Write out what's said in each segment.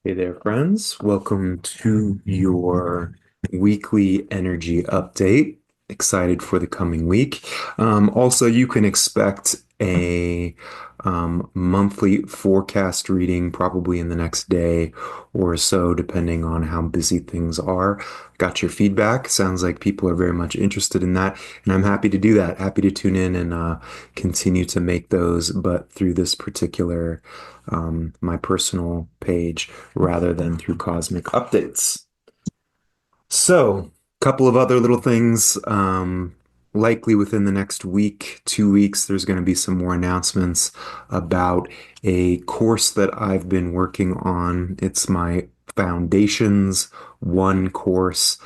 Hey there, friends. Welcome to your weekly energy update. Excited for the coming week. Also, you can expect a monthly forecast reading probably in the next day or so, depending on how busy things are. Got your feedback. Sounds like people are very much interested in that, and I'm happy to do that. Happy to tune in and continue to make those, but through this particular my personal page rather than through cosmic updates. So, a couple of other little things. Likely within the next week, 2 weeks, there's going to be some more announcements about a course that I've been working on. It's my Foundations One course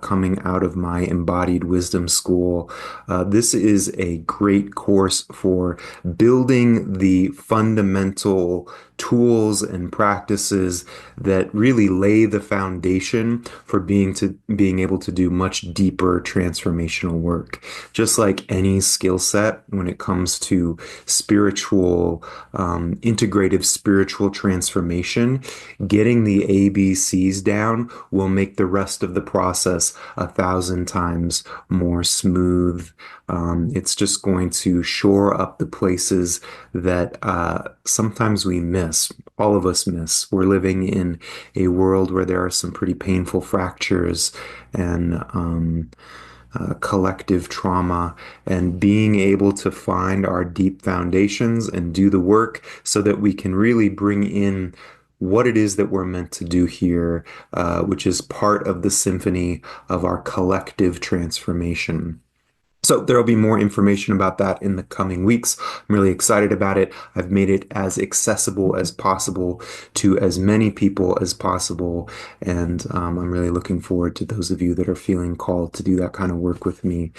coming out of my Embodied Wisdom School. This is a great course for building the fundamental tools and practices that really lay the foundation for being able to do much deeper transformational work. Just like any skill set, when it comes to spiritual, integrative spiritual transformation, getting the ABCs down will make the rest of the process 1,000 times more smooth. It's just going to shore up the places that sometimes we miss. All of us miss. We're living in a world where there are some pretty painful fractures and collective trauma, and being able to find our deep foundations and do the work so that we can really bring in what it is that we're meant to do here, which is part of the symphony of our collective transformation. So there'll be more information about that in the coming weeks. I'm really excited about it. I've made it as accessible as possible to as many people as possible. And I'm really looking forward to those of you that are feeling called to do that kind of work with me.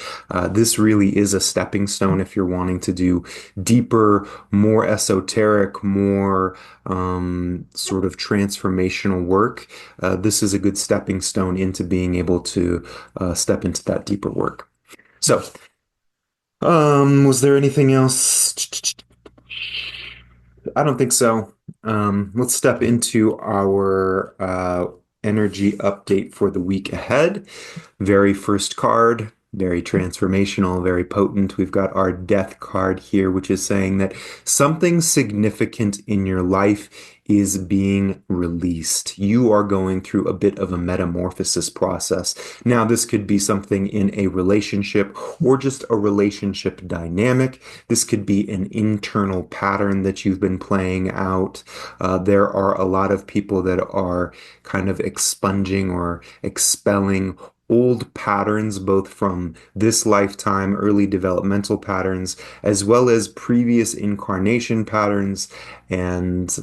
This really is a stepping stone if you're wanting to do deeper, more esoteric, more sort of transformational work. This is a good stepping stone into being able to step into that deeper work. So, was there anything else? I don't think so. Let's step into our energy update for the week ahead. Very first card, very transformational, very potent. We've got our death card here, which is saying that something significant in your life is being released. You are going through a bit of a metamorphosis process. Now, this could be something in a relationship or just a relationship dynamic. This could be an internal pattern that you've been playing out. There are a lot of people that are kind of expunging or expelling old patterns, both from this lifetime, early developmental patterns, as well as previous incarnation patterns and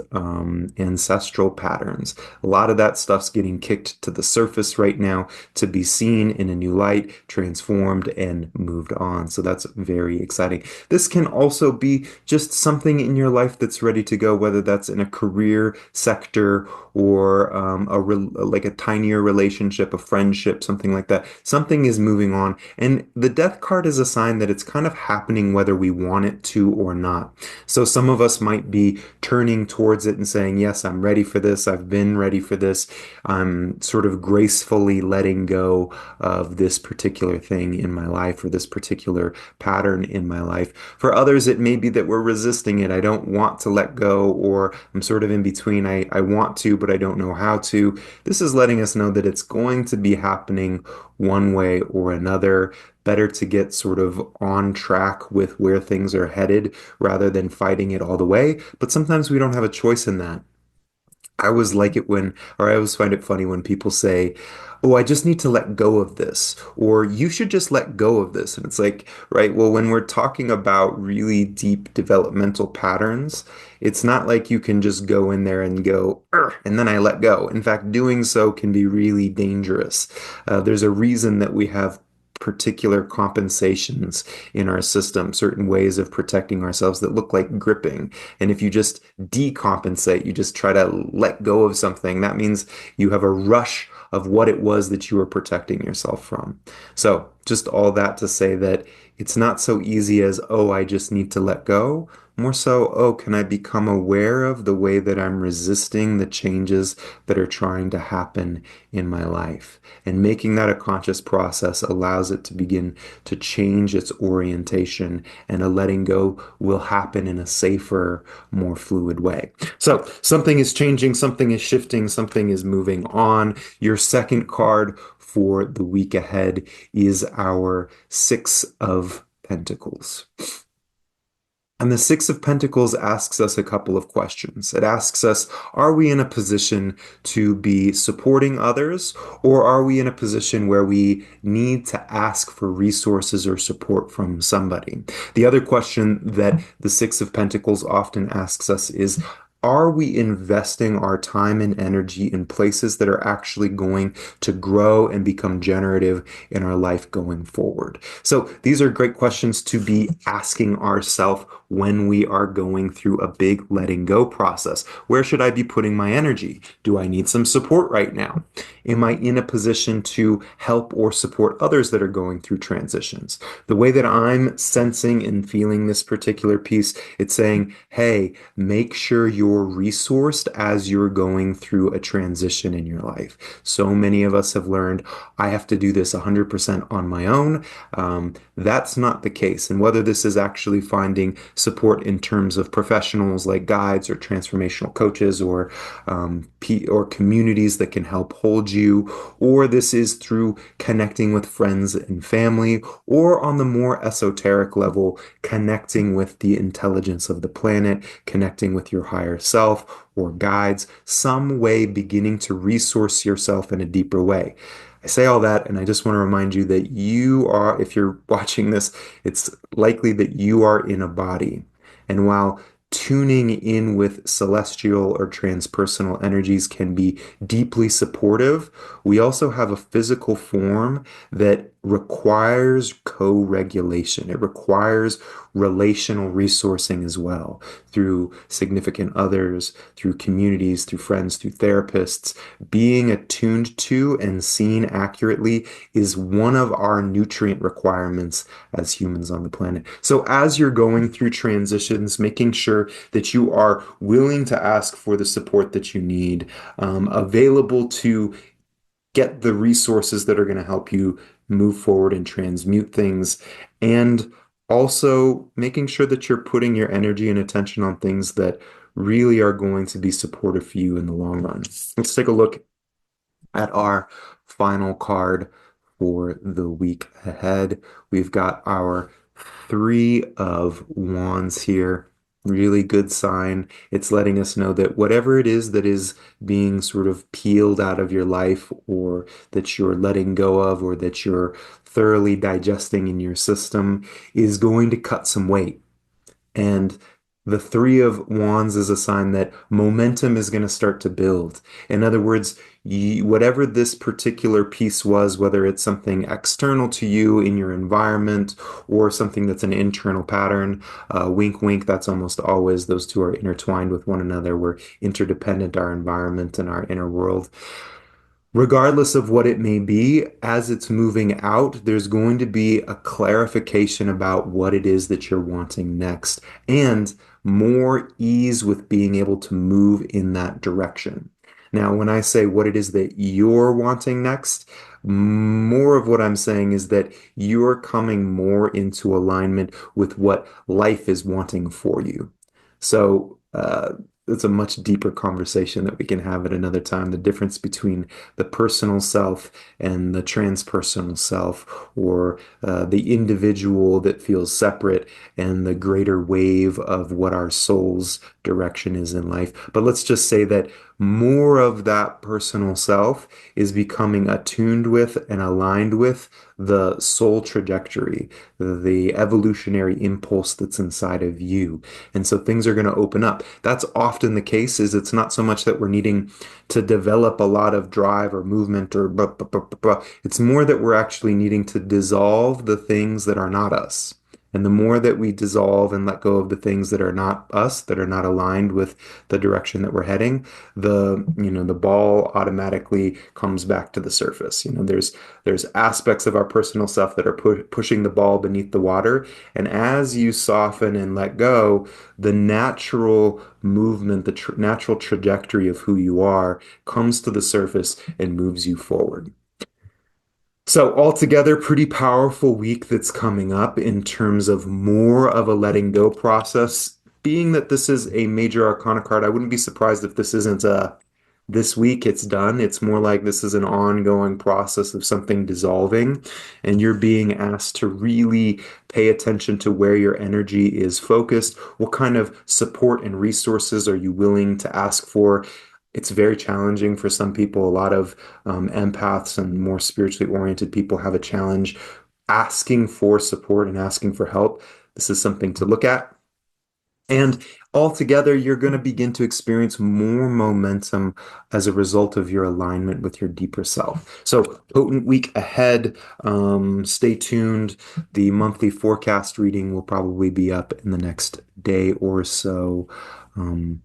ancestral patterns. A lot of that stuff's getting kicked to the surface right now to be seen in a new light, transformed, and moved on. So that's very exciting. This can also be just something in your life that's ready to go, whether that's in a career sector or like a tinier relationship, a friendship, something like that. Something is moving on. And the death card is a sign that it's kind of happening whether we want it to or not. So some of us might be turning towards it and saying, yes, I'm ready for this. I've been ready for this. I'm sort of gracefully letting go of this particular thing in my life or this particular pattern in my life. For others, it may be that we're resisting it. I don't want to let go, or I'm sort of in between. I want to, but I don't know how to. This is letting us know that it's going to be happening one way or another. Better to get sort of on track with where things are headed rather than fighting it all the way. But sometimes we don't have a choice in that. I always like it when, or I always find it funny when people say, oh, I just need to let go of this, or you should just let go of this. And it's like, right, well, when we're talking about really deep developmental patterns, it's not like you can just go in there and go, and then I let go. In fact, doing so can be really dangerous. There's a reason that we have particular compensations in our system, certain ways of protecting ourselves that look like gripping. And if you just decompensate, you just try to let go of something, that means you have a rush of what it was that you were protecting yourself from. So just all that to say that it's not so easy as, oh, I just need to let go. More so, oh, can I become aware of the way that I'm resisting the changes that are trying to happen in my life? And making that a conscious process allows it to begin to change its orientation, and a letting go will happen in a safer, more fluid way. So something is changing, something is shifting, something is moving on. Your second card for the week ahead is our Six of Pentacles. And the Six of Pentacles asks us a couple of questions. It asks us, are we in a position to be supporting others, or are we in a position where we need to ask for resources or support from somebody? The other question that the Six of Pentacles often asks us is, are we investing our time and energy in places that are actually going to grow and become generative in our life going forward? So these are great questions to be asking ourselves when we are going through a big letting go process. Where should I be putting my energy? Do I need some support right now? Am I in a position to help or support others that are going through transitions? The way that I'm sensing and feeling this particular piece, it's saying, hey, make sure you're resourced as you're going through a transition in your life. So many of us have learned, I have to do this 100% on my own. That's not the case. And whether this is actually finding support in terms of professionals like guides or transformational coaches, or communities that can help hold you, or this is through connecting with friends and family, or on the more esoteric level, connecting with the intelligence of the planet, connecting with your higher self or guides, some way beginning to resource yourself in a deeper way. I say all that, and I just want to remind you that you are, if you're watching this, it's likely that you are in a body. And while tuning in with celestial or transpersonal energies can be deeply supportive, we also have a physical form that requires co-regulation. It requires relational resourcing as well, through significant others, through communities, through friends, through therapists. Being attuned to and seen accurately is one of our nutrient requirements as humans on the planet. So as you're going through transitions, making sure that you are willing to ask for the support that you need, available to get the resources that are going to help you move forward and transmute things, and also making sure that you're putting your energy and attention on things that really are going to be supportive for you in the long run. Let's take a look at our final card for the week ahead. We've got our Three of Wands here. Really good sign. It's letting us know that whatever it is that is being sort of peeled out of your life, or that you're letting go of, or that you're thoroughly digesting in your system, is going to cut some weight. And the Three of Wands is a sign that momentum is going to start to build. In other words, whatever this particular piece was, whether it's something external to you in your environment or something that's an internal pattern, wink, wink, that's almost always, those two are intertwined with one another. We're interdependent, our environment and our inner world. Regardless of what it may be, as it's moving out, there's going to be a clarification about what it is that you're wanting next, and more ease with being able to move in that direction. Now, when I say what it is that you're wanting next, more of what I'm saying is that you're coming more into alignment with what life is wanting for you. So, it's a much deeper conversation that we can have at another time. The difference between the personal self and the transpersonal self, or the individual that feels separate, and the greater wave of what our soul's direction is in life. But let's just say that more of that personal self is becoming attuned with and aligned with the soul trajectory, the evolutionary impulse that's inside of you. And so things are going to open up. That's often the case. Is it's not so much that we're needing to develop a lot of drive or movement or It's more that we're actually needing to dissolve the things that are not us. And the more that we dissolve and let go of the things that are not us, that are not aligned with the direction that we're heading, the ball automatically comes back to the surface. There's aspects of our personal self that are pushing the ball beneath the water. And as you soften and let go, the natural movement, the natural trajectory of who you are comes to the surface and moves you forward. So altogether, pretty powerful week that's coming up in terms of more of a letting go process. Being that this is a major arcana card, I wouldn't be surprised if this isn't a this week it's done. It's more like this is an ongoing process of something dissolving, and you're being asked to really pay attention to where your energy is focused. What kind of support and resources are you willing to ask for? It's very challenging for some people. A lot of empaths and more spiritually oriented people have a challenge asking for support and asking for help. This is something to look at. And altogether, you're going to begin to experience more momentum as a result of your alignment with your deeper self. So, potent week ahead. Stay tuned. The monthly forecast reading will probably be up in the next day or so. Um,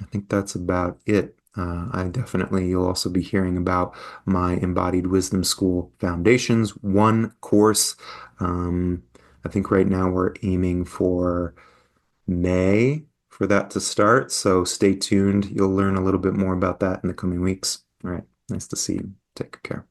I think that's about it. You'll also be hearing about my Embodied Wisdom School Foundations one course. Um, I think right now we're aiming for May for that to start. So stay tuned. You'll learn a little bit more about that in the coming weeks. All right. Nice to see you. Take care.